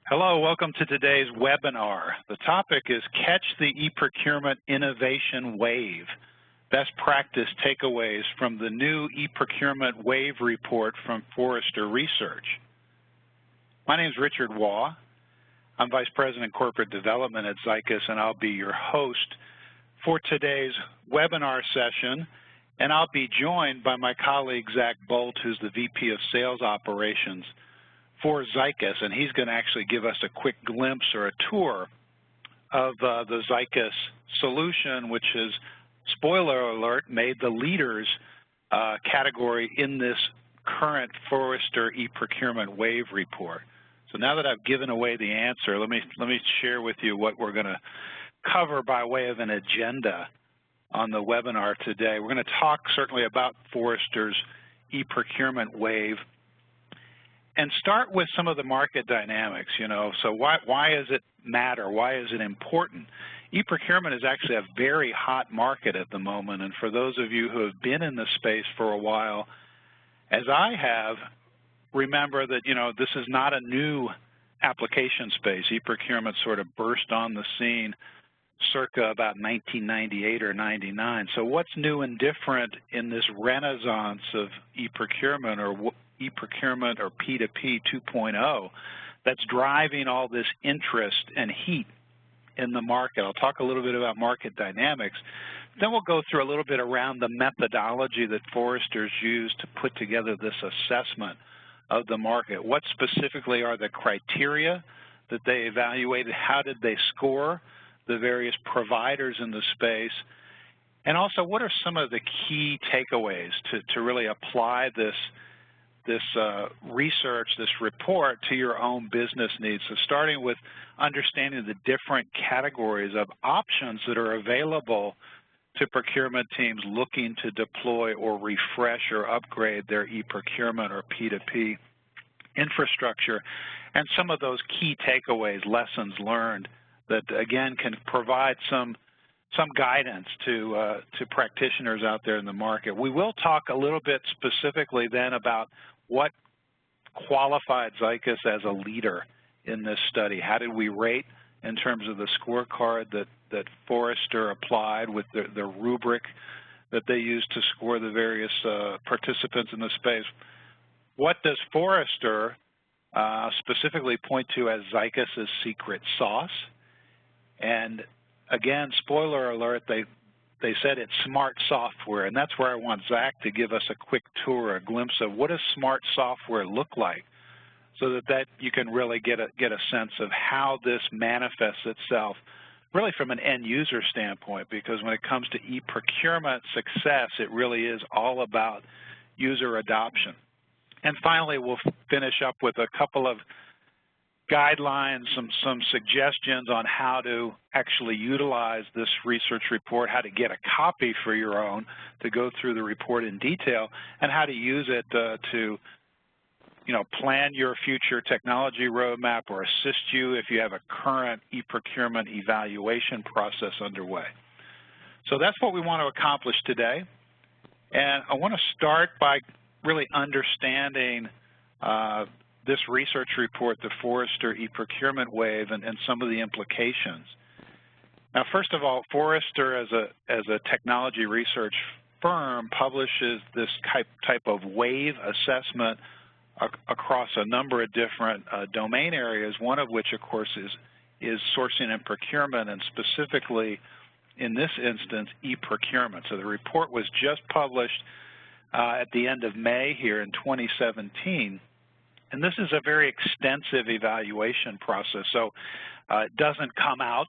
Hello, welcome to today's webinar. The topic is Catch the eProcurement Innovation Wave, Best Practice Takeaways from the new eProcurement Wave Report from Forrester Research. My name is Richard Waugh. I'm Vice President Corporate Development at Zycus, and I'll be your host for today's webinar session. And I'll be joined by my colleague, Zach Bolt, who's the VP of Sales Operations for Zycus, and he's going to actually give us a quick glimpse or a tour of the Zycus solution, which is, spoiler alert, made the leaders category in this current Forrester eProcurement Wave report. So now that I've given away the answer, let me share with you what we're going to cover by way of an agenda on the webinar today. We're going to talk certainly about Forrester's eProcurement Wave and start with some of the market dynamics, So why does it matter? Why is it important? eProcurement is actually a very hot market at the moment, and for those of you who have been in the space for a while, as I have, remember that, this is not a new application space. eProcurement sort of burst on the scene circa about 1998 or 99. So what's new and different in this renaissance of eProcurement or eProcurement or P2P 2.0 that's driving all this interest and heat in the market? I'll talk a little bit about market dynamics. Then we'll go through a little bit around the methodology that Forrester's used to put together this assessment of the market. What specifically are the criteria that they evaluated? How did they score the various providers in the space? And also, what are some of the key takeaways to really apply this research, this report, to your own business needs? So starting with understanding the different categories of options that are available to procurement teams looking to deploy or refresh or upgrade their eProcurement or P2P infrastructure, and some of those key takeaways, lessons learned that, again, can provide some guidance to practitioners out there in the market. We will talk a little bit specifically then about what qualified Zycus as a leader in this study. How did we rate in terms of the scorecard that Forrester applied with the rubric that they used to score the various participants in the space? What does Forrester specifically point to as Zycus's secret sauce? And again, spoiler alert, they said it's smart software, and that's where I want Zach to give us a quick tour, a glimpse of what does smart software look like, so that you can really get a sense of how this manifests itself really from an end user standpoint, because when it comes to eProcurement success, it really is all about user adoption. And finally, we'll finish up with a couple of guidelines, some suggestions on how to actually utilize this research report, how to get a copy for your own to go through the report in detail, and how to use it to plan your future technology roadmap or assist you if you have a current eProcurement evaluation process underway. So that's what we want to accomplish today. And I want to start by really understanding this research report, the Forrester eProcurement Wave, and some of the implications. Now, first of all, Forrester as a technology research firm publishes this type of wave assessment across a number of different domain areas, one of which, of course, is sourcing and procurement, and specifically, in this instance, eProcurement. So the report was just published at the end of May here in 2017. And this is a very extensive evaluation process, so it doesn't come out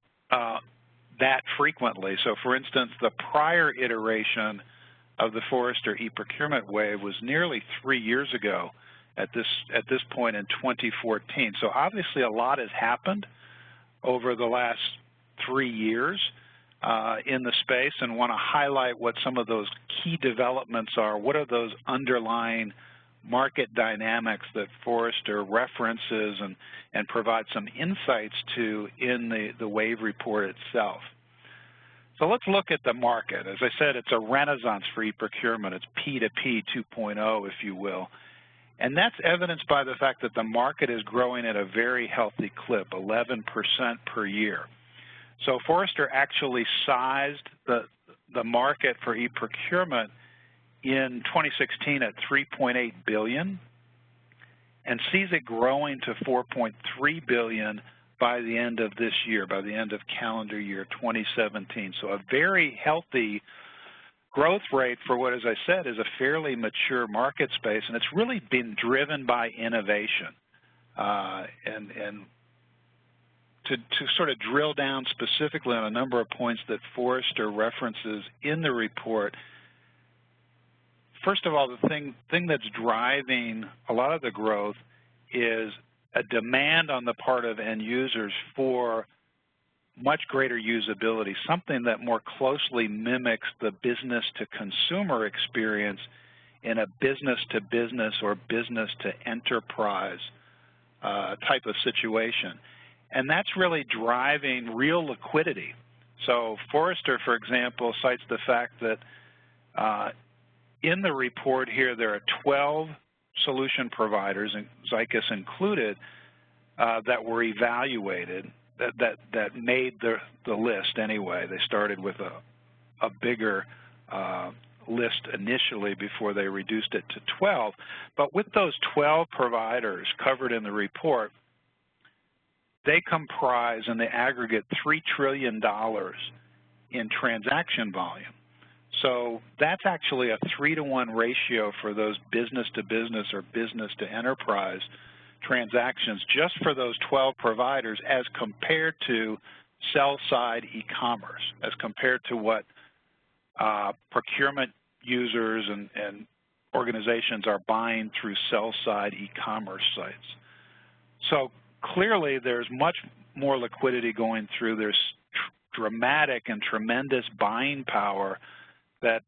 that frequently. So, for instance, the prior iteration of the Forrester eProcurement Wave was nearly 3 years ago at this point in 2014. So obviously a lot has happened over the last 3 years in the space, and want to highlight what some of those key developments are. What are those underlying market dynamics that Forrester references and provides some insights to in the WAVE report itself. So let's look at the market. As I said, it's a renaissance for eProcurement. It's P2P 2.0, if you will. And that's evidenced by the fact that the market is growing at a very healthy clip, 11% per year. So Forrester actually sized the market for e-procurement in 2016 at $3.8 billion and sees it growing to $4.3 billion by the end of this year, by the end of calendar year 2017. So a very healthy growth rate for what, as I said, is a fairly mature market space, and it's really been driven by innovation. And to sort of drill down specifically on a number of points that Forrester references in the report, first of all, the thing that's driving a lot of the growth is a demand on the part of end users for much greater usability, something that more closely mimics the business-to-consumer experience in a business-to-business or business-to-enterprise type of situation. And that's really driving real liquidity. So Forrester, for example, cites the fact that in the report here there are 12 solution providers, and Zycus included, that were evaluated, that made the list anyway. They started with a bigger list initially before they reduced it to 12. But with those 12 providers covered in the report, they comprise in the aggregate $3 trillion in transaction volume. So that's actually a 3-to-1 ratio for those business-to-business or business-to-enterprise transactions just for those 12 providers as compared to sell-side e-commerce, as compared to what procurement users and organizations are buying through sell-side e-commerce sites. So clearly there's much more liquidity going through. There's dramatic and tremendous buying power that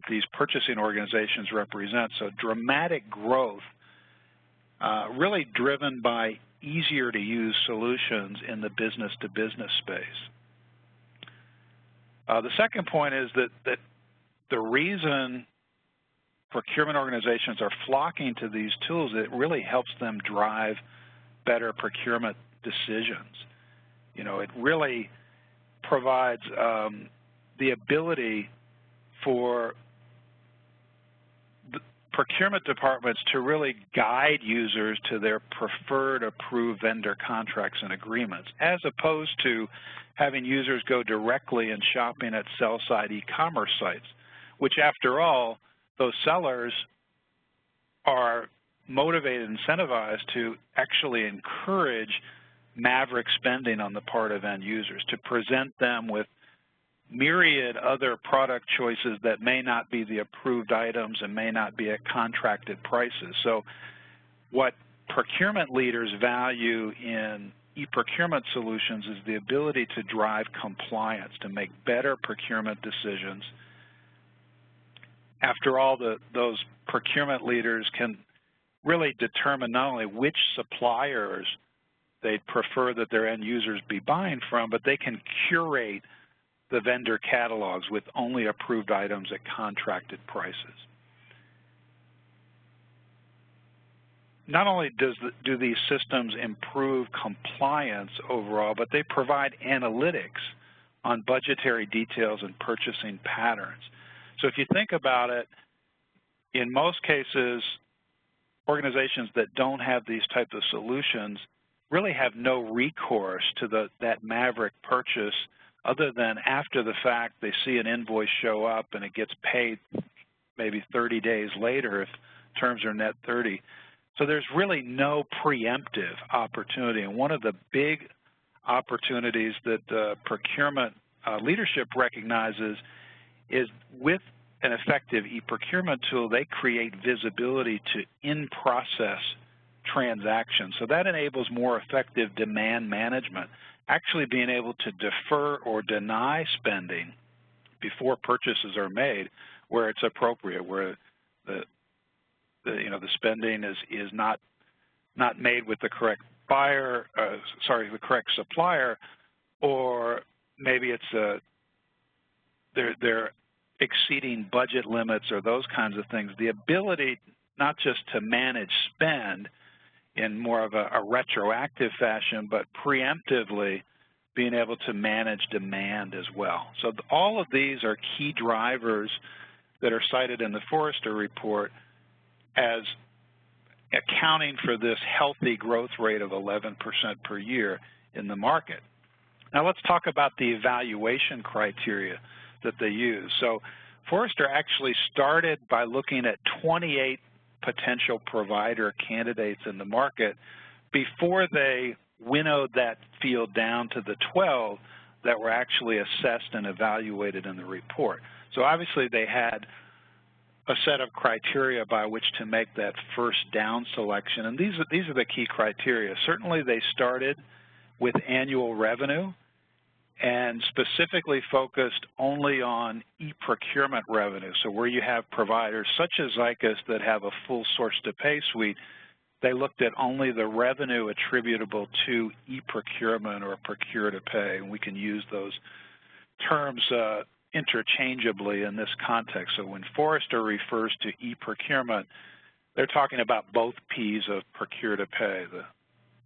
these purchasing organizations represent. So dramatic growth, really driven by easier to use solutions in the business-to-business space. The second point is that the reason procurement organizations are flocking to these tools, it really helps them drive better procurement decisions. You know, it really provides the ability for the procurement departments to really guide users to their preferred approved vendor contracts and agreements, as opposed to having users go directly and shopping at sell-side e-commerce sites, which after all, those sellers are motivated, incentivized to actually encourage maverick spending on the part of end users, to present them with myriad other product choices that may not be the approved items and may not be at contracted prices. So what procurement leaders value in e-procurement solutions is the ability to drive compliance, to make better procurement decisions. After all, those procurement leaders can really determine not only which suppliers they prefer that their end users be buying from, but they can curate the vendor catalogs with only approved items at contracted prices. Not only do these systems improve compliance overall, but they provide analytics on budgetary details and purchasing patterns. So if you think about it, in most cases, organizations that don't have these types of solutions really have no recourse to that maverick purchase other than after the fact they see an invoice show up and it gets paid maybe 30 days later if terms are net 30. So there's really no preemptive opportunity. And one of the big opportunities that procurement leadership recognizes is with an effective e-procurement tool, they create visibility to in-process transactions. So that enables more effective demand management, actually being able to defer or deny spending before purchases are made where it's appropriate, where the spending is not made with the correct buyer, the correct supplier, or maybe it's they're exceeding budget limits or those kinds of things. The ability not just to manage spend in more of a retroactive fashion, but preemptively being able to manage demand as well. So all of these are key drivers that are cited in the Forrester report as accounting for this healthy growth rate of 11% per year in the market. Now let's talk about the evaluation criteria that they use. So Forrester actually started by looking at 28 potential provider candidates in the market before they winnowed that field down to the 12 that were actually assessed and evaluated in the report. So obviously they had a set of criteria by which to make that first down selection, and these are the key criteria. Certainly they started with annual revenue and specifically focused only on e-procurement revenue. So where you have providers such as Zycus that have a full source-to-pay suite, they looked at only the revenue attributable to e-procurement or procure-to-pay, and we can use those terms interchangeably in this context. So when Forrester refers to e-procurement, they're talking about both P's of procure-to-pay,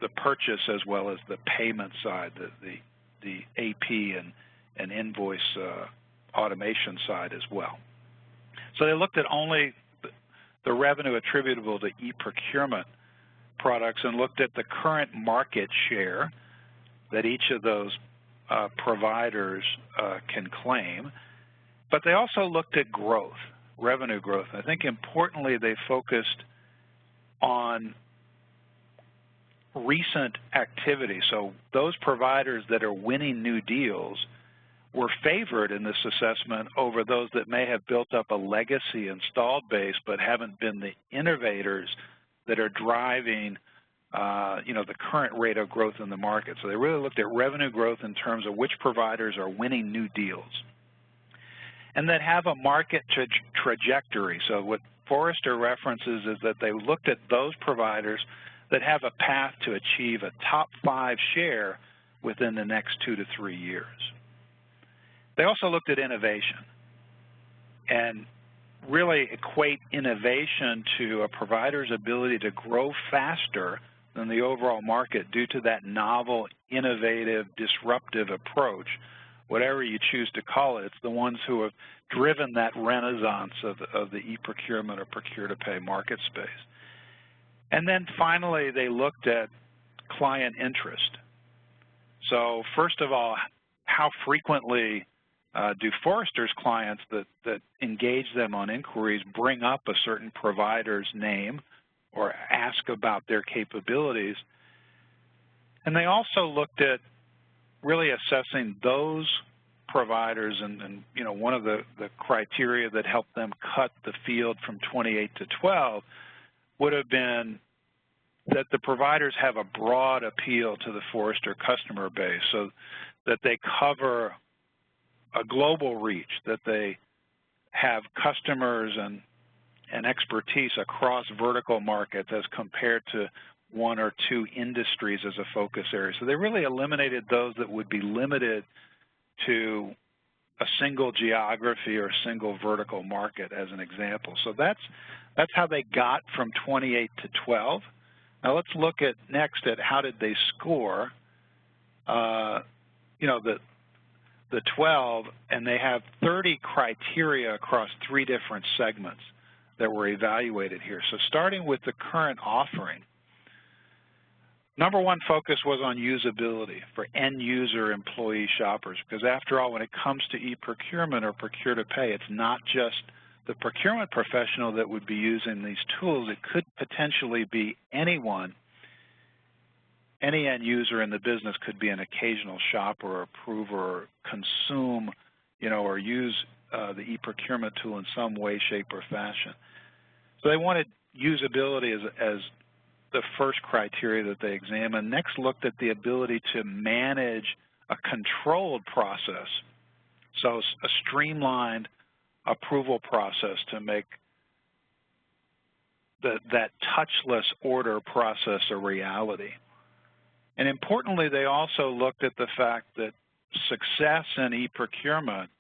the purchase as well as the payment side, the AP and invoice automation side as well. So they looked at only the revenue attributable to e-procurement products and looked at the current market share that each of those providers can claim. But they also looked at growth, revenue growth. I think importantly they focused on recent activity. So those providers that are winning new deals were favored in this assessment over those that may have built up a legacy installed base but haven't been the innovators that are driving the current rate of growth in the market. So they really looked at revenue growth in terms of which providers are winning new deals and that have a market trajectory. So what Forrester references is that they looked at those providers that have a path to achieve a top 5 share within the next 2 to 3 years. They also looked at innovation and really equate innovation to a provider's ability to grow faster than the overall market due to that novel, innovative, disruptive approach, whatever you choose to call it. It's the ones who have driven that renaissance of the e-procurement or procure-to-pay market space. And then finally, they looked at client interest. So first of all, how frequently do Forrester's clients that engage them on inquiries bring up a certain provider's name or ask about their capabilities? And they also looked at really assessing those providers, and one of the criteria that helped them cut the field from 28 to 12 would have been that the providers have a broad appeal to the Forrester customer base, so that they cover a global reach, that they have customers and expertise across vertical markets as compared to 1 or 2 industries as a focus area. So they really eliminated those that would be limited to a single geography or a single vertical market as an example. So that's how they got from 28 to 12. Now let's look at next at how did they score. The 12, and they have 30 criteria across 3 different segments that were evaluated here. So starting with the current offering, number 1 focus was on usability for end user employee shoppers, because after all, when it comes to e-procurement or procure-to-pay, it's not just the procurement professional that would be using these tools. It could potentially be anyone. Any end user in the business could be an occasional shopper or approver or consume, or use the e-procurement tool in some way, shape, or fashion. So they wanted usability as the first criteria that they examined. Next looked at the ability to manage a controlled process, so a streamlined approval process to make that touchless order process a reality. And importantly, they also looked at the fact that success in e-procurement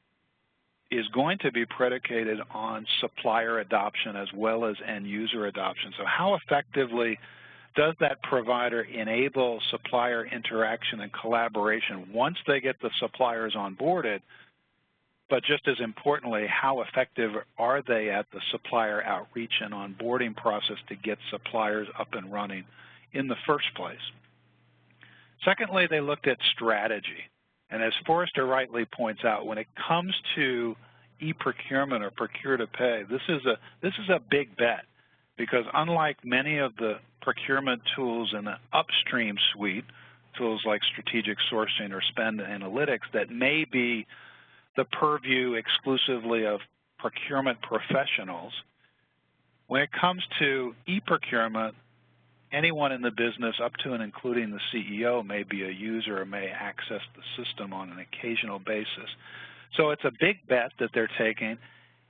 is going to be predicated on supplier adoption as well as end user adoption. So how effectively does that provider enable supplier interaction and collaboration once they get the suppliers onboarded? But just as importantly, how effective are they at the supplier outreach and onboarding process to get suppliers up and running in the first place? Secondly, they looked at strategy. And as Forrester rightly points out, when it comes to e-procurement or procure-to-pay, this is a big bet, because unlike many of the procurement tools in the upstream suite, tools like strategic sourcing or spend analytics that may be the purview exclusively of procurement professionals, when it comes to e-procurement, anyone in the business up to and including the CEO may be a user or may access the system on an occasional basis. So it's a big bet that they're taking,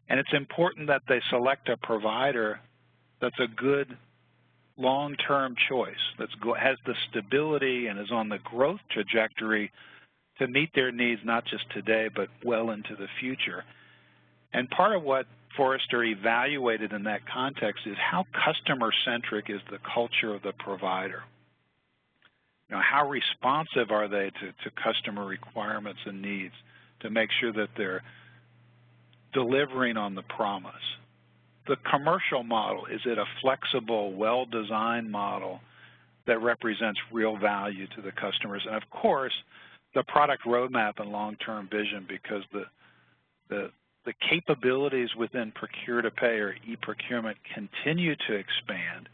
and it's important that they select a provider that's a good long-term choice, that has the stability and is on the growth trajectory to meet their needs not just today but well into the future. And part of what Forrester evaluated in that context is how customer-centric is the culture of the provider. You know, how responsive are they to customer requirements and needs to make sure that they're delivering on the promise. The commercial model, is it a flexible, well-designed model that represents real value to the customers? And of course, the product roadmap and long-term vision, because the capabilities within procure-to-pay or e-procurement continue to expand,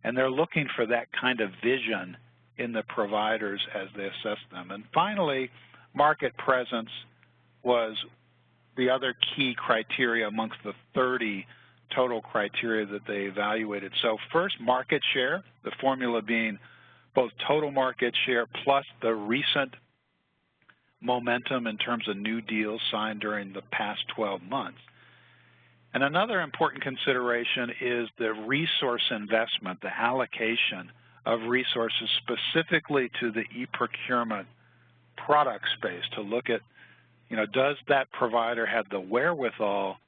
and they're looking for that kind of vision in the providers as they assess them. And finally, market presence was the other key criteria amongst the 30 total criteria that they evaluated. So first, market share, the formula being both total market share plus the recent momentum in terms of new deals signed during the past 12 months. And another important consideration is the resource investment, the allocation of resources specifically to the e-procurement product space to look at, you know, does that provider have the wherewithal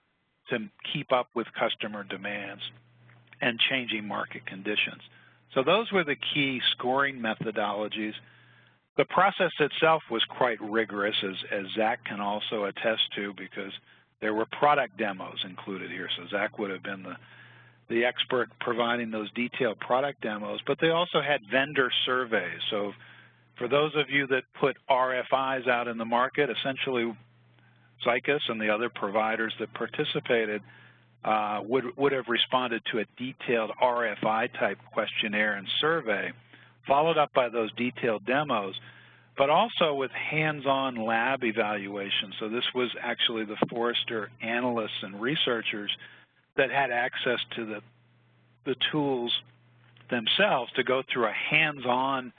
to keep up with customer demands and changing market conditions? So those were the key scoring methodologies. The process itself was quite rigorous, as Zach can also attest to, because there were product demos included here. So Zach would have been the expert providing those detailed product demos, but they also had vendor surveys. So for those of you that put RFIs out in the market, essentially Zycus and the other providers that participated would have responded to a detailed RFI-type questionnaire and survey, followed up by those detailed demos, but also with hands-on lab evaluation. So this was actually the Forrester analysts and researchers that had access to the tools themselves to go through a hands-on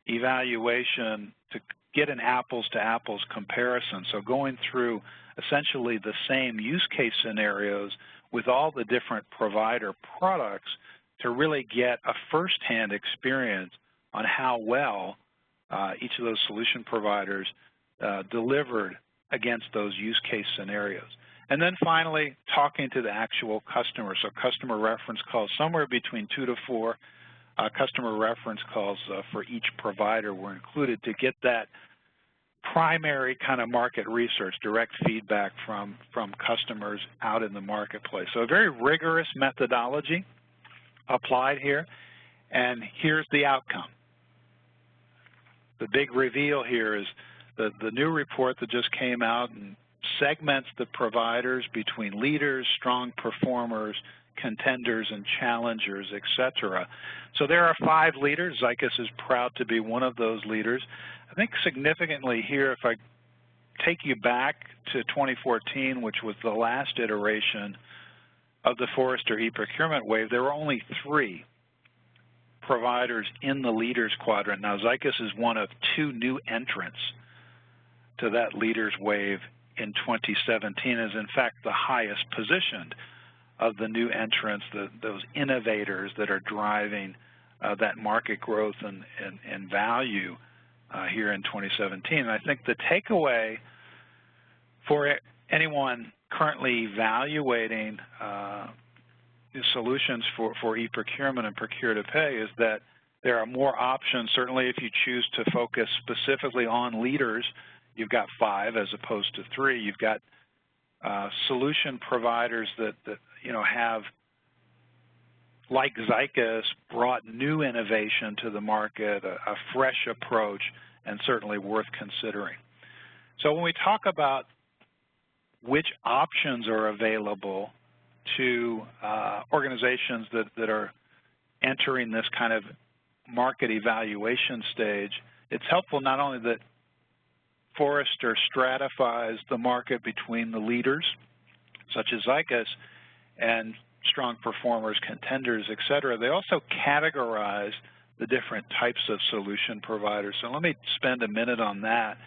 evaluation to get an apples-to-apples comparison. So going through essentially the same use case scenarios with all the different provider products to really get a first-hand experience on how well each of those solution providers delivered against those use case scenarios. And then finally, talking to the actual customer. So customer reference calls, somewhere between 2 to 4 customer reference calls for each provider were included to get that primary kind of market research, direct feedback from customers out in the marketplace. So a very rigorous methodology applied here, and here's the outcome. The big reveal here is the new report that just came out and segments the providers between leaders, strong performers, contenders, and challengers, etc. So there are 5 leaders. Zycus is proud to be one of those leaders. I think significantly here, if I take you back to 2014, which was the last iteration of the Forrester e-procurement wave, there were only 3 providers in the leaders quadrant. Now, Zycus is one of 2 new entrants to that leaders wave in 2017, is in fact the highest positioned of the new entrants, those innovators that are driving that market growth and value here in 2017. And I think the takeaway for anyone currently evaluating solutions for e-procurement and procure-to-pay is that there are more options. Certainly, if you choose to focus specifically on leaders, you've got 5 as opposed to 3. You've got solution providers that have, like Zycus, brought new innovation to the market, a fresh approach, and certainly worth considering. So when we talk about which options are available to organizations that are entering this kind of market evaluation stage, it's helpful not only that Forrester stratifies the market between the leaders, such as Zycus, and strong performers, contenders, et cetera. They also categorize the different types of solution providers. So let me spend a minute on that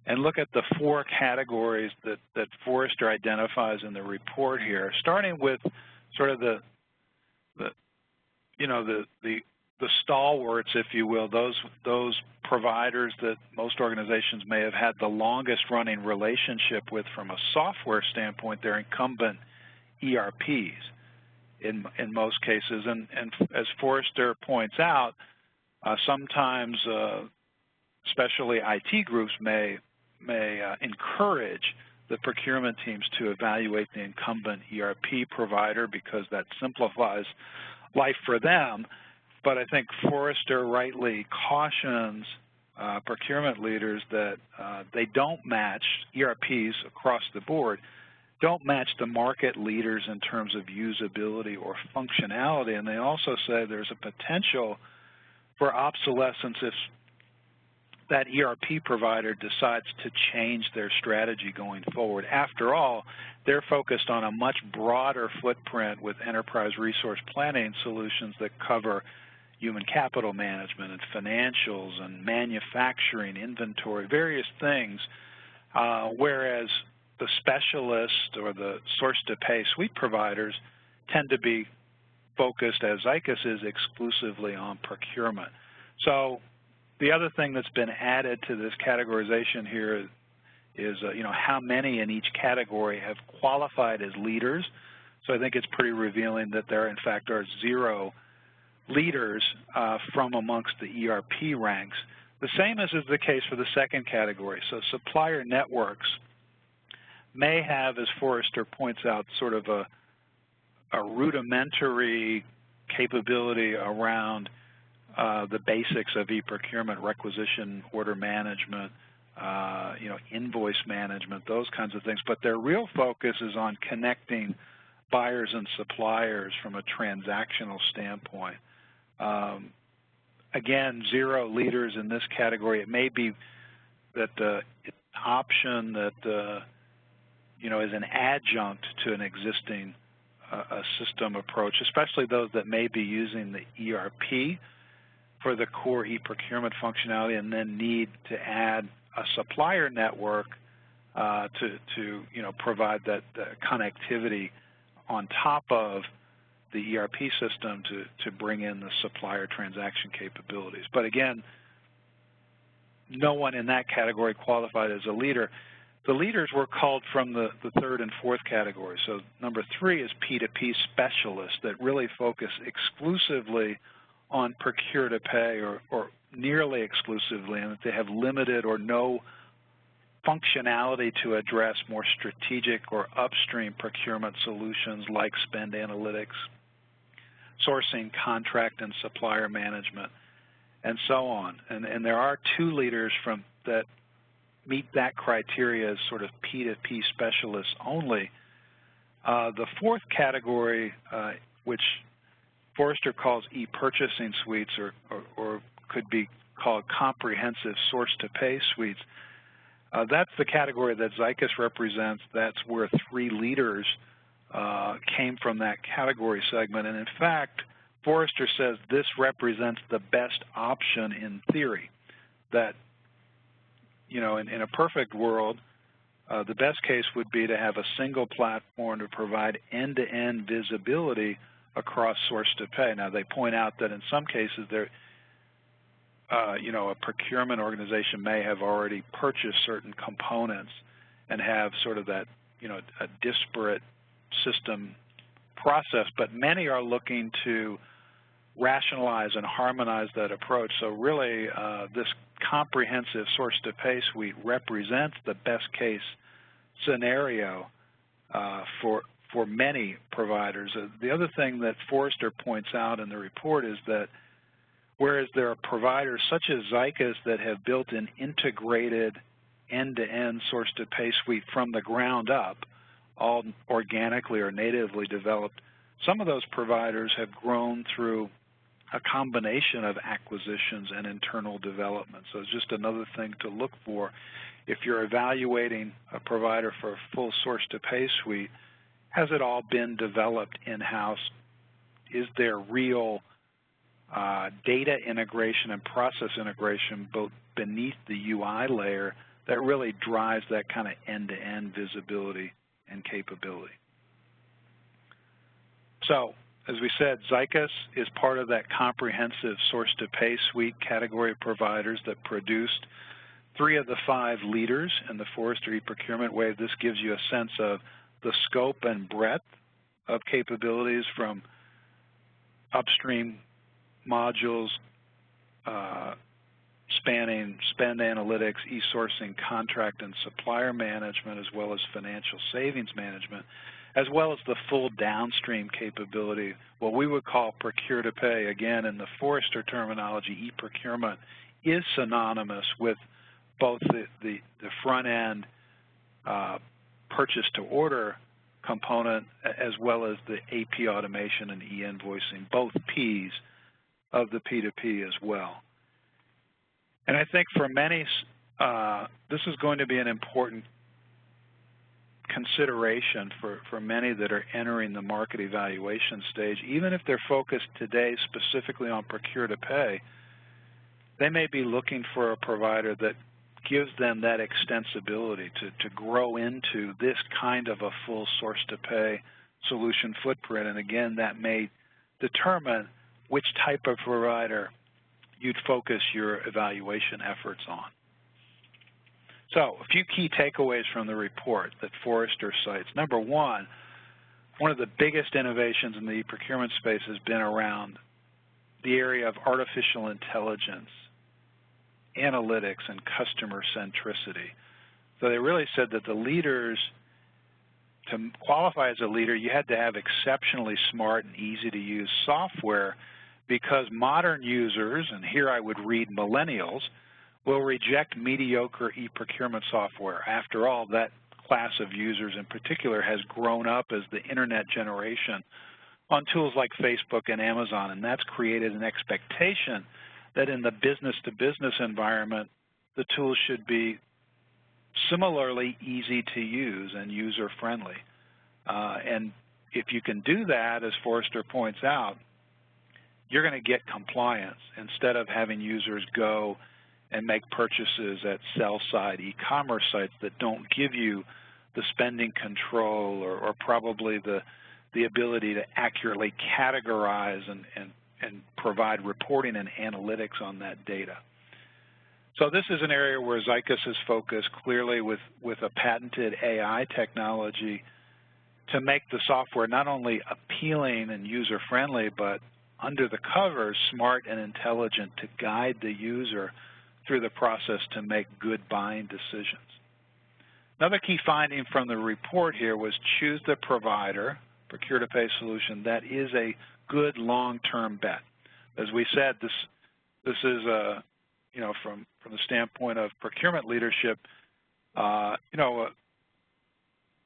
and look at the 4 categories that Forrester identifies in the report here, starting with sort of the stalwarts, if you will, those providers that most organizations may have had the longest running relationship with from a software standpoint. They're incumbent ERPs in most cases, and as Forrester points out, sometimes especially IT groups may encourage the procurement teams to evaluate the incumbent ERP provider because that simplifies life for them. But I think Forrester rightly cautions procurement leaders that they don't match ERPs across the board, don't match the market leaders in terms of usability or functionality, and they also say there's a potential for obsolescence if that ERP provider decides to change their strategy going forward. After all, they're focused on a much broader footprint with enterprise resource planning solutions that cover human capital management and financials and manufacturing, inventory, various things, whereas the specialist or the source-to-pay suite providers tend to be focused, as Zycus is, exclusively on procurement. So the other thing that's been added to this categorization here is how many in each category have qualified as leaders. So I think it's pretty revealing that there, in fact, are 0 leaders from amongst the ERP ranks. The same as is the case for the second category. So supplier networks may have, as Forrester points out, sort of a rudimentary capability around the basics of e-procurement, requisition, order management, invoice management, those kinds of things. But their real focus is on connecting buyers and suppliers from a transactional standpoint. Again, 0 leaders in this category. It may be that it's an option that is an adjunct to an existing system approach, especially those that may be using the ERP for the core e-procurement functionality and then need to add a supplier network to provide that connectivity on top of the ERP system to bring in the supplier transaction capabilities. But again, no one in that category qualified as a leader. The leaders were called from the 3rd and 4th category. So number 3 is P2P specialists that really focus exclusively on procure-to-pay or nearly exclusively, and that they have limited or no functionality to address more strategic or upstream procurement solutions like spend analytics, sourcing, contract, and supplier management, and so on. And there are 2 leaders that meet that criteria as sort of P2P specialists only. The 4th category, which Forrester calls e-purchasing suites or could be called comprehensive source-to-pay suites, that's the category that Zycus represents. That's where 3 leaders came from that category segment. And in fact, Forrester says this represents the best option in theory, that in a perfect world, the best case would be to have a single platform to provide end-to-end visibility across source-to-pay. Now, they point out that in some cases, a procurement organization may have already purchased certain components and have sort of that a disparate system process, but many are looking to rationalize and harmonize that approach. So really, this comprehensive source-to-pay suite represents the best case scenario for many providers. The other thing that Forrester points out in the report is that whereas there are providers such as Zycus that have built an integrated end-to-end source-to-pay suite from the ground up, all organically or natively developed, some of those providers have grown through a combination of acquisitions and internal development. So it's just another thing to look for. If you're evaluating a provider for a full source-to-pay suite, has it all been developed in-house? Is there real data integration and process integration both beneath the UI layer that really drives that kind of end-to-end visibility and capability? So, as we said, Zycus is part of that comprehensive source-to-pay suite category of providers that produced 3 of the 5 leaders in the Forrester eProcurement wave. This gives you a sense of the scope and breadth of capabilities from upstream modules spanning spend analytics, e-sourcing, contract and supplier management, as well as financial savings management, as well as the full downstream capability, what we would call procure-to-pay. Again, in the Forrester terminology, e-procurement is synonymous with both the front-end purchase-to-order component as well as the AP automation and e-invoicing, both Ps of the P2P as well. And I think for many, this is going to be an important consideration for many that are entering the market evaluation stage. Even if they're focused today specifically on procure-to-pay, they may be looking for a provider that gives them that extensibility to grow into this kind of a full source-to-pay solution footprint. And again, that may determine which type of provider you'd focus your evaluation efforts on. So, a few key takeaways from the report that Forrester cites. Number one of the biggest innovations in the e-procurement space has been around the area of artificial intelligence, analytics, and customer centricity. So they really said that the leaders, to qualify as a leader, you had to have exceptionally smart and easy to use software, because modern users, and here I would read millennials, will reject mediocre e-procurement software. After all, that class of users in particular has grown up as the internet generation on tools like Facebook and Amazon, and that's created an expectation that in the business-to-business environment, the tools should be similarly easy to use and user-friendly. And if you can do that, as Forrester points out, you're going to get compliance instead of having users go and make purchases at sell-side e-commerce sites that don't give you the spending control or probably the ability to accurately categorize and provide reporting and analytics on that data. So this is an area where Zycus is focused clearly with a patented AI technology to make the software not only appealing and user-friendly, but under the covers, smart and intelligent to guide the user through the process to make good buying decisions. Another key finding from the report here was choose the provider, procure-to-pay solution, that is a good long-term bet. As we said, this is from the standpoint of procurement leadership,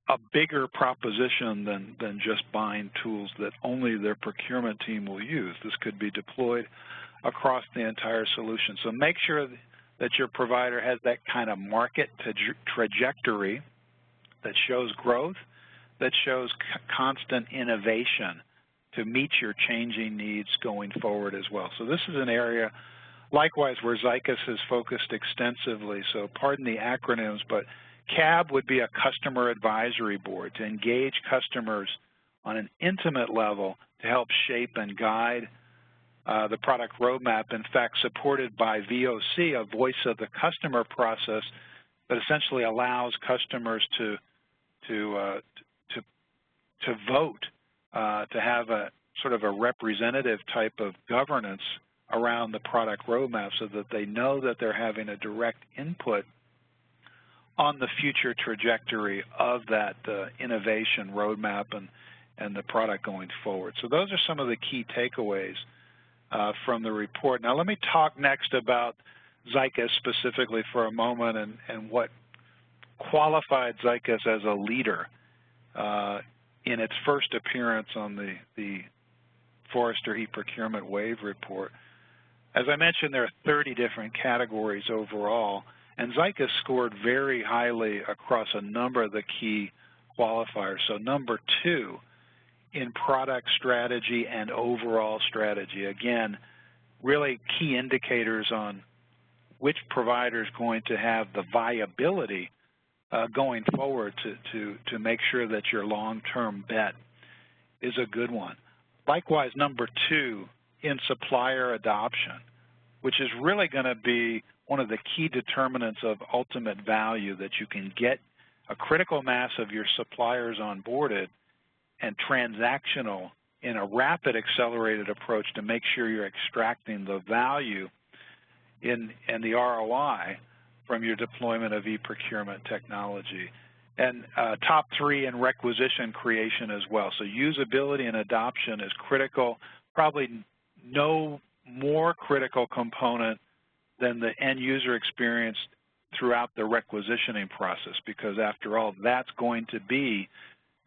a bigger proposition than just buying tools that only their procurement team will use. This could be deployed across the entire solution. So make sure that your provider has that kind of market trajectory that shows growth, that shows constant innovation to meet your changing needs going forward as well. So this is an area, likewise, where Zycus has focused extensively. So pardon the acronyms, but CAB would be a customer advisory board to engage customers on an intimate level to help shape and guide the product roadmap, in fact, supported by VOC, a voice of the customer process that essentially allows customers to to vote, to have a sort of a representative type of governance around the product roadmap so that they know that they're having a direct input on the future trajectory of that innovation roadmap and the product going forward. So those are some of the key takeaways from the report. Now let me talk next about Zycus specifically for a moment and what qualified Zycus as a leader in its first appearance on the Forrester eProcurement Wave report. As I mentioned, there are 30 different categories overall, and Zycus scored very highly across a number of the key qualifiers. So number 2 in product strategy and overall strategy. Again, really key indicators on which provider is going to have the viability going forward to make sure that your long-term bet is a good one. Likewise, number 2 in supplier adoption, which is really going to be one of the key determinants of ultimate value, that you can get a critical mass of your suppliers onboarded and transactional in a rapid accelerated approach to make sure you're extracting the value and the ROI from your deployment of e-procurement technology. And top 3 in requisition creation as well. So usability and adoption is critical, probably no more critical component than the end user experience throughout the requisitioning process, because after all, that's going to be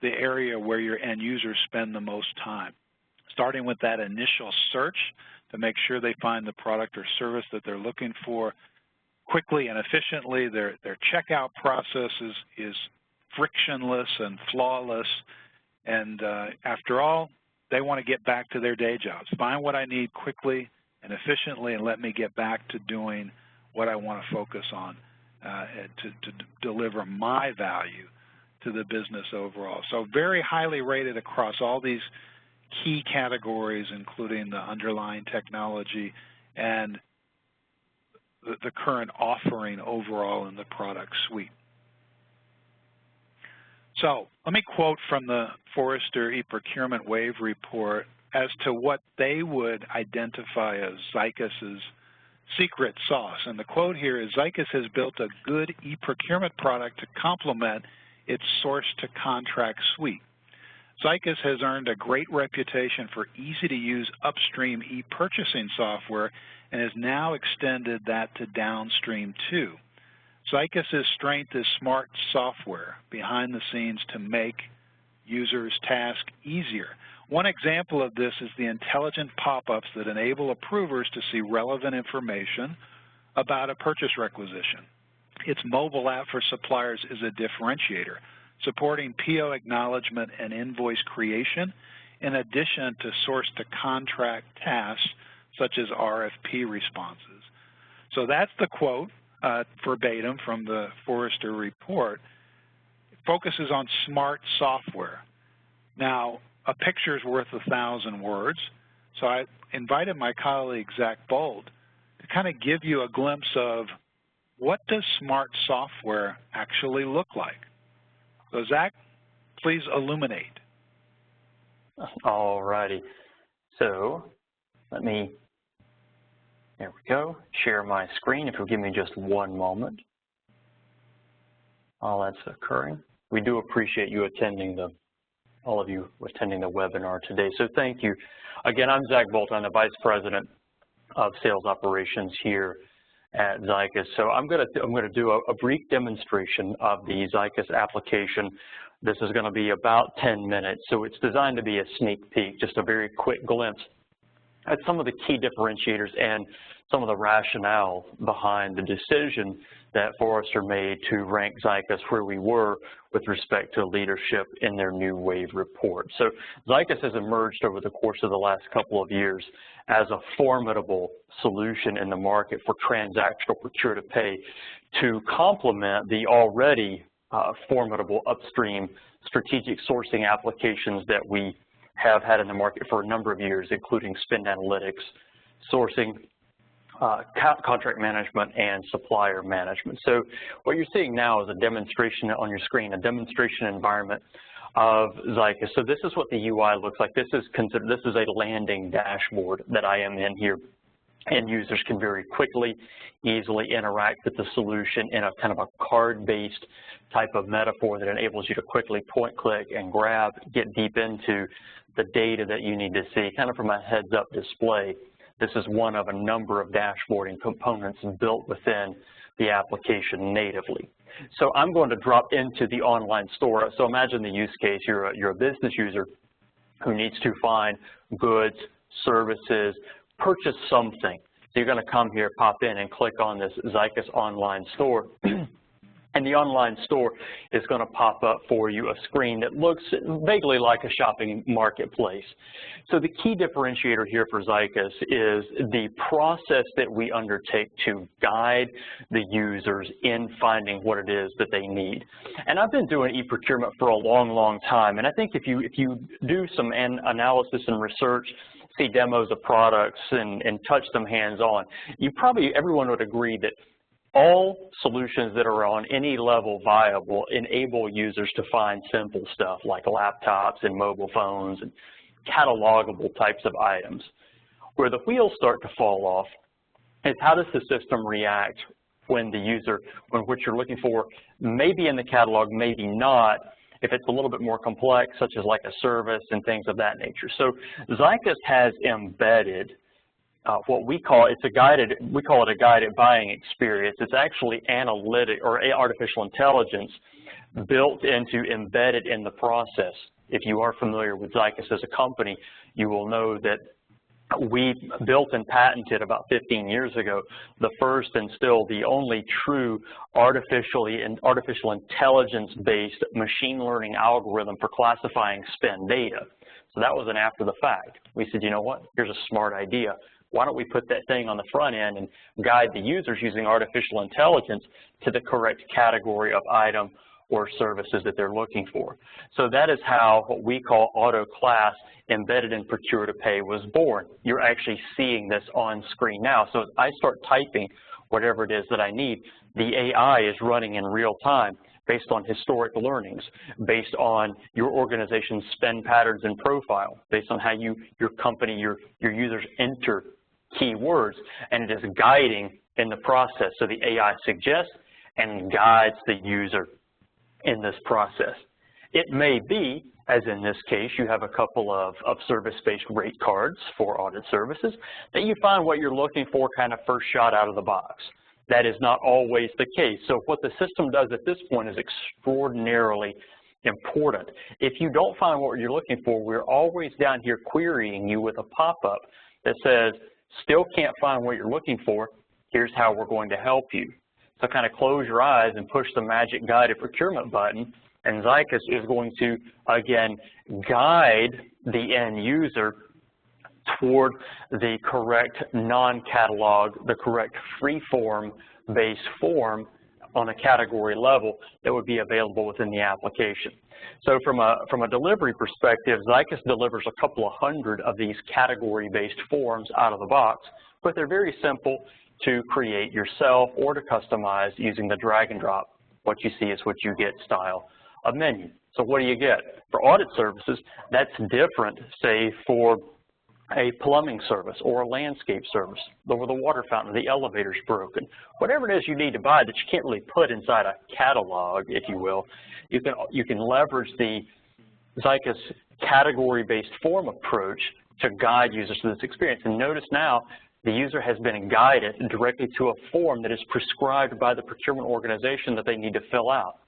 the area where your end users spend the most time. Starting with that initial search to make sure they find the product or service that they're looking for quickly and efficiently. Their checkout process is frictionless and flawless, and after all, they want to get back to their day jobs. Find what I need quickly and efficiently and let me get back to doing what I want to focus on to deliver my value to the business overall. So very highly rated across all these key categories, including the underlying technology and the current offering overall in the product suite. So let me quote from the Forrester eProcurement Wave report as to what they would identify as Zycus's secret sauce. And the quote here is, Zycus has built a good e-procurement product to complement its source-to-contract suite. Zycus has earned a great reputation for easy-to-use upstream e-purchasing software and has now extended that to downstream too. Zycus's strength is smart software behind the scenes to make users' task easier. One example of this is the intelligent pop-ups that enable approvers to see relevant information about a purchase requisition. Its mobile app for suppliers is a differentiator, supporting PO acknowledgement and invoice creation, in addition to source-to-contract tasks such as RFP responses. So that's the quote verbatim from the Forrester report. It focuses on smart software. Now, a picture's worth 1,000 words, so I invited my colleague, Zach Bold, to kind of give you a glimpse of what does smart software actually look like. So Zach, please illuminate. All righty. So let me, there we go, share my screen if you'll give me just one moment while that's occurring. We do appreciate you attending all of you attending the webinar today. So thank you. Again, I'm Zach Bolt. I'm the Vice President of Sales Operations here at Zycus. So I'm going to do a brief demonstration of the Zycus application. This is going to be about 10 minutes. So it's designed to be a sneak peek, just a very quick glimpse at some of the key differentiators and some of the rationale behind the decision that Forrester made to rank Zycus where we were with respect to leadership in their new Wave report. So Zycus has emerged over the course of the last couple of years as a formidable solution in the market for transactional procure-to-pay to complement the already formidable upstream strategic sourcing applications that we have had in the market for a number of years, including spend analytics, sourcing, contract management and supplier management. So what you're seeing now is a demonstration on your screen, a demonstration environment of Zycus. So this is what the UI looks like. This is a landing dashboard that I am in here, and users can very quickly, easily interact with the solution in a kind of a card-based type of metaphor that enables you to quickly point, click, and grab, get deep into the data that you need to see, kind of from a heads-up display. This is one of a number of dashboarding components built within the application natively. So I'm going to drop into the online store. So imagine the use case. You're a business user who needs to find goods, services, purchase something. So you're going to come here, pop in, and click on this Zycus online store. And the online store is going to pop up for you a screen that looks vaguely like a shopping marketplace. So the key differentiator here for Zycus is the process that we undertake to guide the users in finding what it is that they need. And I've been doing e-procurement for a long, long time. And I think if you do some analysis and research, see demos of products and touch them hands-on, everyone would agree that all solutions that are on any level viable enable users to find simple stuff like laptops and mobile phones and catalogable types of items. Where the wheels start to fall off is how does the system react when what you're looking for may be in the catalog, maybe not, if it's a little bit more complex, such as like a service and things of that nature. So Zycus has embedded what we call it a guided buying experience. It's actually analytic or artificial intelligence built into, embedded in the process. If you are familiar with Zycus as a company, you will know that we built and patented about 15 years ago the first and still the only true artificial intelligence-based machine learning algorithm for classifying spend data. So that was an after the fact. We said, you know what, here's a smart idea. Why don't we put that thing on the front end and guide the users using artificial intelligence to the correct category of item or services that they're looking for. So that is how what we call auto class embedded in Procure to Pay was born. You're actually seeing this on screen now. So as I start typing whatever it is that I need, the AI is running in real time based on historic learnings, based on your organization's spend patterns and profile, based on how your company, your users enter keywords, and it is guiding in the process. So the AI suggests and guides the user in this process. It may be, as in this case, you have a couple of service-based rate cards for audit services, that you find what you're looking for kind of first shot out of the box. That is not always the case. So what the system does at this point is extraordinarily important. If you don't find what you're looking for, we're always down here querying you with a pop-up that says, still can't find what you're looking for, here's how we're going to help you. So kind of close your eyes and push the magic guided procurement button, and Zycus is going to, again, guide the end user toward the correct non-catalog, the correct free-form-based form on a category level that would be available within the application. So from a delivery perspective, Zycus delivers a couple of hundred of these category-based forms out of the box, but they're very simple to create yourself or to customize using the drag and drop. What you see is what you get style of menu. So what do you get? For audit services, that's different, say, for a plumbing service or a landscape service, or the water fountain, the elevator's broken. Whatever it is you need to buy that you can't really put inside a catalog, if you will, you can leverage the Zycus category-based form approach to guide users to this experience. And notice now, the user has been guided directly to a form that is prescribed by the procurement organization that they need to fill out,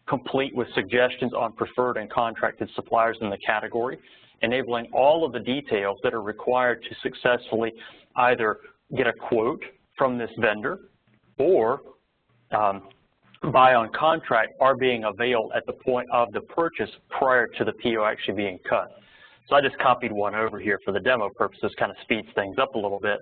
complete with suggestions on preferred and contracted suppliers in the category, enabling all of the details that are required to successfully either get a quote from this vendor or buy on contract are being availed at the point of the purchase prior to the PO actually being cut. So I just copied one over here for the demo purposes, kind of speeds things up a little bit.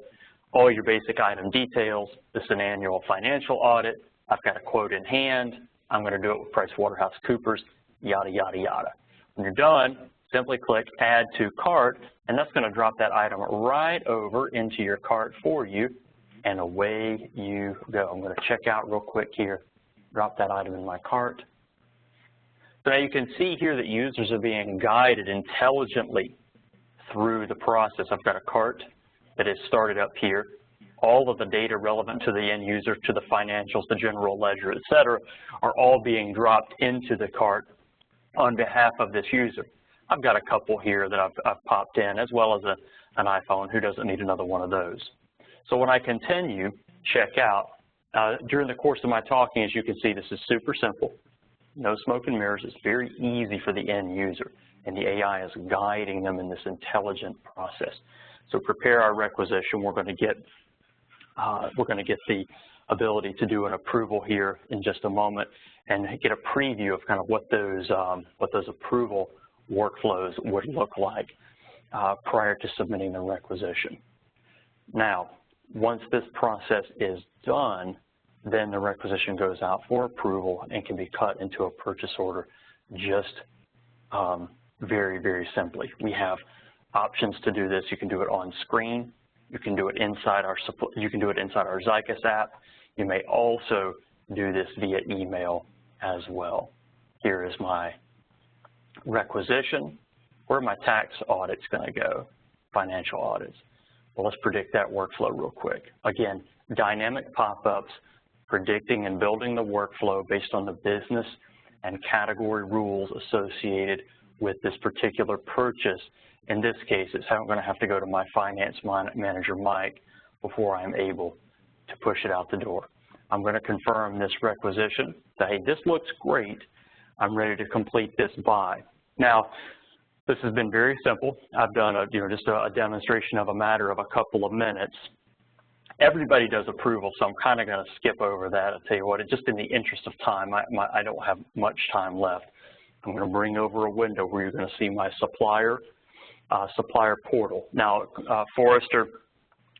All your basic item details, this is an annual financial audit, I've got a quote in hand, I'm going to do it with PricewaterhouseCoopers, yada, yada, yada. When you're done, simply click Add to Cart, and that's going to drop that item right over into your cart for you and away you go. I'm going to check out real quick here, drop that item in my cart. So now you can see here that users are being guided intelligently through the process. I've got a cart that is started up here. All of the data relevant to the end user, to the financials, the general ledger, et cetera, are all being dropped into the cart on behalf of this user. I've got a couple here that I've popped in, as well as an iPhone. Who doesn't need another one of those? So when I continue checkout, during the course of my talking, as you can see, this is super simple. No smoke and mirrors. It's very easy for the end user, and the AI is guiding them in this intelligent process. So prepare our requisition. We're going to get the ability to do an approval here in just a moment, and get a preview of kind of what those approval workflows would look like prior to submitting the requisition. Now, once this process is done, then the requisition goes out for approval and can be cut into a purchase order just very, very simply. We have options to do this. You can do it on screen. You can do it inside our Zycus app. You may also do this via email as well. Here is my requisition. Where are my tax audits going to go? Financial audits. Well, let's predict that workflow real quick. Again, dynamic pop-ups, predicting and building the workflow based on the business and category rules associated with this particular purchase. In this case, it's how I'm going to have to go to my finance manager, Mike, before I'm able to push it out the door. I'm going to confirm this requisition, say, hey, this looks great. I'm ready to complete this buy. Now, this has been very simple. I've done just a demonstration of a matter of a couple of minutes. Everybody does approval, so I'm kind of going to skip over that. I'll tell you what, just in the interest of time, I don't have much time left. I'm going to bring over a window where you're going to see my supplier portal. Now, Forrester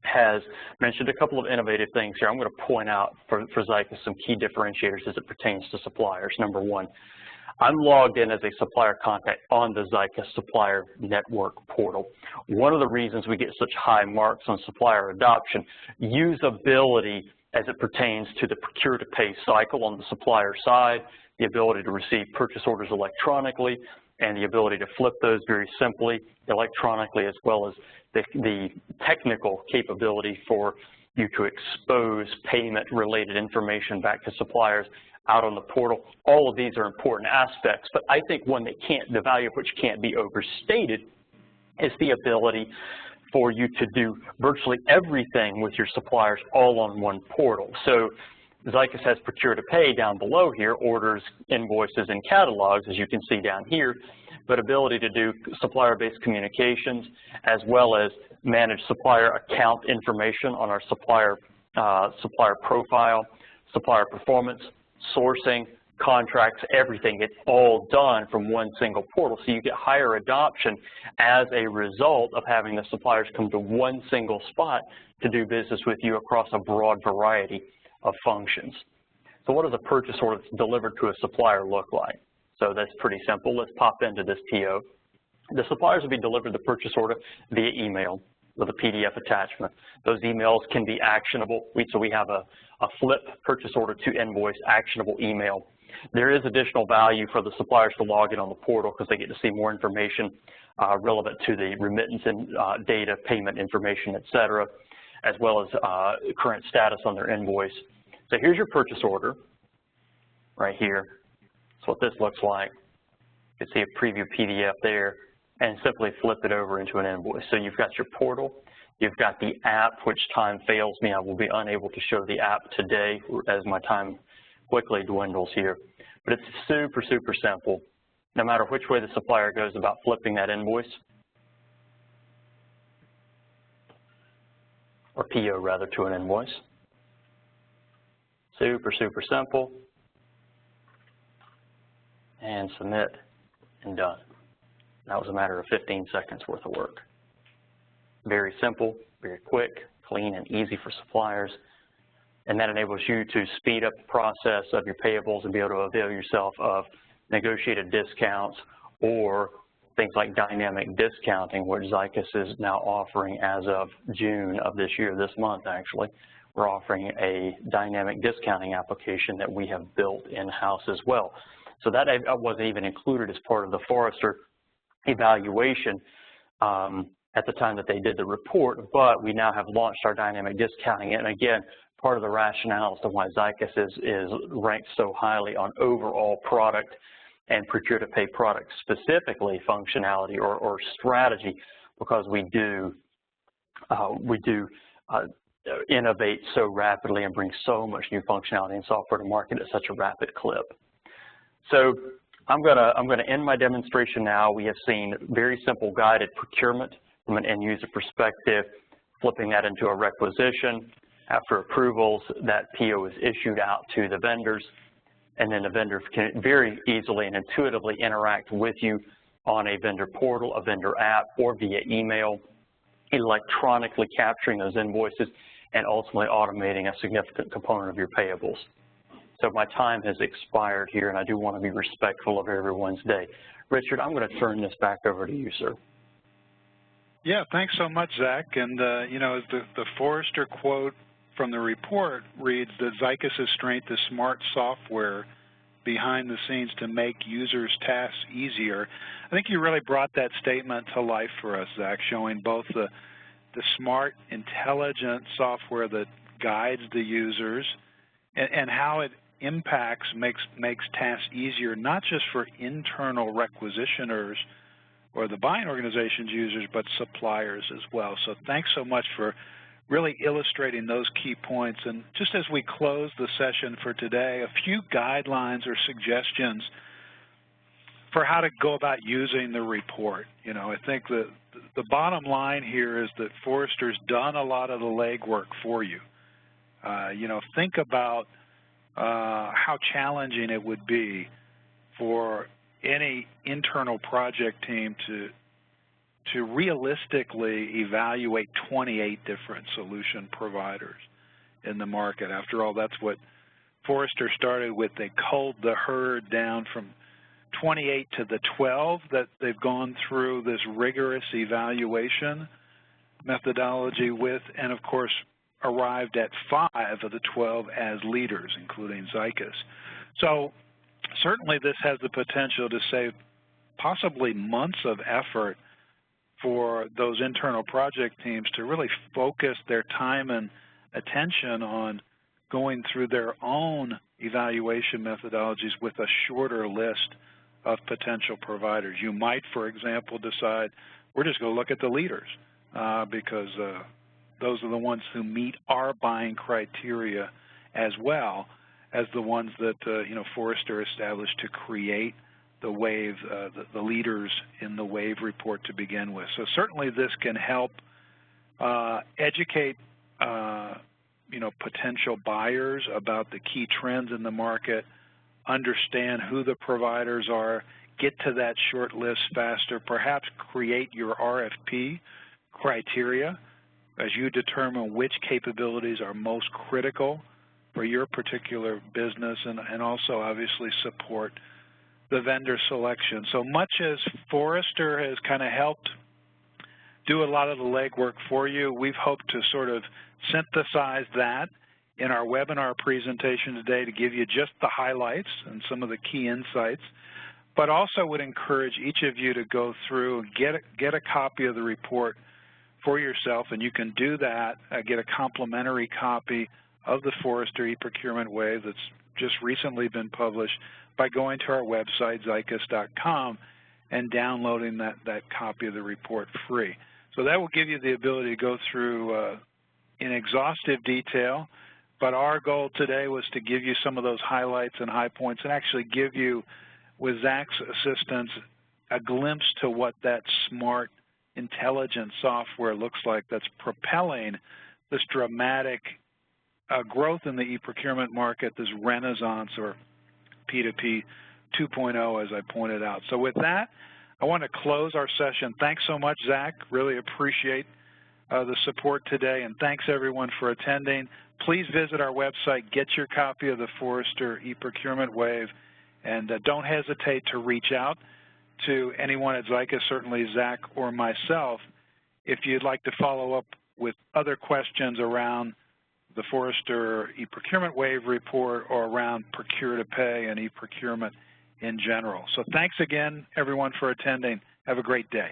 has mentioned a couple of innovative things here. I'm going to point out for Zycus some key differentiators as it pertains to suppliers. Number one, I'm logged in as a supplier contact on the Zycus Supplier Network portal. One of the reasons we get such high marks on supplier adoption, usability as it pertains to the procure-to-pay cycle on the supplier side, the ability to receive purchase orders electronically, and the ability to flip those very simply electronically, as well as the technical capability for you to expose payment-related information back to suppliers out on the portal. All of these are important aspects, but I think the value of which can't be overstated is the ability for you to do virtually everything with your suppliers all on one portal. So Zycus has procure to pay down below here, orders, invoices, and catalogs, as you can see down here, but ability to do supplier-based communications, as well as manage supplier account information on our supplier profile, supplier performance, sourcing, contracts, everything. It's all done from one single portal. So you get higher adoption as a result of having the suppliers come to one single spot to do business with you across a broad variety of functions. So what does a purchase order that's delivered to a supplier look like? So that's pretty simple. Let's pop into this PO. The suppliers will be delivered the purchase order via email with a PDF attachment. Those emails can be actionable. So we have a flip purchase order to invoice actionable email. There is additional value for the suppliers to log in on the portal because they get to see more information relevant to the remittance and data, payment information, et cetera, as well as current status on their invoice. So here's your purchase order right here. That's what this looks like. You can see a preview PDF there, and simply flip it over into an invoice. So you've got your portal, you've got the app, which time fails me. I will be unable to show the app today as my time quickly dwindles here. But it's super, super simple. No matter which way the supplier goes about flipping that invoice, or PO rather, to an invoice. Super, super simple. And submit, and done. That was a matter of 15 seconds worth of work. Very simple, very quick, clean, and easy for suppliers. And that enables you to speed up the process of your payables and be able to avail yourself of negotiated discounts or things like dynamic discounting, which Zycus is now offering as of June of this year, this month actually. we're offering a dynamic discounting application that we have built in-house as well. So that wasn't even included as part of the Forrester evaluation at the time that they did the report, but we now have launched our dynamic discounting. And again, part of the rationale as to why Zycus is ranked so highly on overall product and procure-to-pay product specifically functionality or strategy, because we do innovate so rapidly and bring so much new functionality and software to market at such a rapid clip. So I'm gonna end my demonstration now. We have seen very simple guided procurement from an end user perspective, flipping that into a requisition. After approvals, that PO is issued out to the vendors, and then the vendor can very easily and intuitively interact with you on a vendor portal, a vendor app, or via email, electronically capturing those invoices and ultimately automating a significant component of your payables. So my time has expired here, and I do want to be respectful of everyone's day. Richard, I'm going to turn this back over to you, sir. Yeah, thanks so much, Zach. And, you know, the Forrester quote from the report reads that Zycus' strength is smart software behind the scenes to make users' tasks easier. I think you really brought that statement to life for us, Zach, showing both the smart, intelligent software that guides the users and how it makes tasks easier, not just for internal requisitioners or the buying organization's users, but suppliers as well. So thanks so much for really illustrating those key points. And just as we close the session for today, a few guidelines or suggestions for how to go about using the report. You know, I think the bottom line here is that Forrester's done a lot of the legwork for you. You know, think about how challenging it would be for any internal project team to realistically evaluate 28 different solution providers in the market. After all, that's what Forrester started with. They culled the herd down from 28 to the 12 that they've gone through this rigorous evaluation methodology with, and of course arrived at 5 of the 12 as leaders, including Zycus. So certainly this has the potential to save possibly months of effort for those internal project teams to really focus their time and attention on going through their own evaluation methodologies with a shorter list of potential providers. You might, for example, decide, we're just going to look at the leaders because those are the ones who meet our buying criteria as well as the ones that you know, Forrester established to create the WAVE, the leaders in the WAVE report to begin with. So certainly this can help educate you know, potential buyers about the key trends in the market, understand who the providers are, get to that short list faster, perhaps create your RFP criteria as you determine which capabilities are most critical for your particular business, and also obviously support the vendor selection. So much as Forrester has kind of helped do a lot of the legwork for you, we've hoped to sort of synthesize that in our webinar presentation today to give you just the highlights and some of the key insights, but also would encourage each of you to go through and get a copy of the report for yourself, and you can do that, get a complimentary copy of the Forrester eProcurement WAVE that's just recently been published by going to our website, zycus.com, and downloading that copy of the report free. So that will give you the ability to go through in exhaustive detail, but our goal today was to give you some of those highlights and high points and actually give you, with Zach's assistance, a glimpse to what that smart, intelligent software looks like that's propelling this dramatic growth in the e-procurement market, this renaissance or P2P 2.0, as I pointed out. So with that, I want to close our session. Thanks so much, Zach. Really appreciate the support today, and thanks everyone for attending. Please visit our website, get your copy of the Forrester eProcurement WAVE, and don't hesitate to reach out to anyone at Zycus, certainly Zach or myself, if you'd like to follow up with other questions around the Forrester eProcurement Wave report or around procure-to-pay and eProcurement in general. So thanks again, everyone, for attending. Have a great day.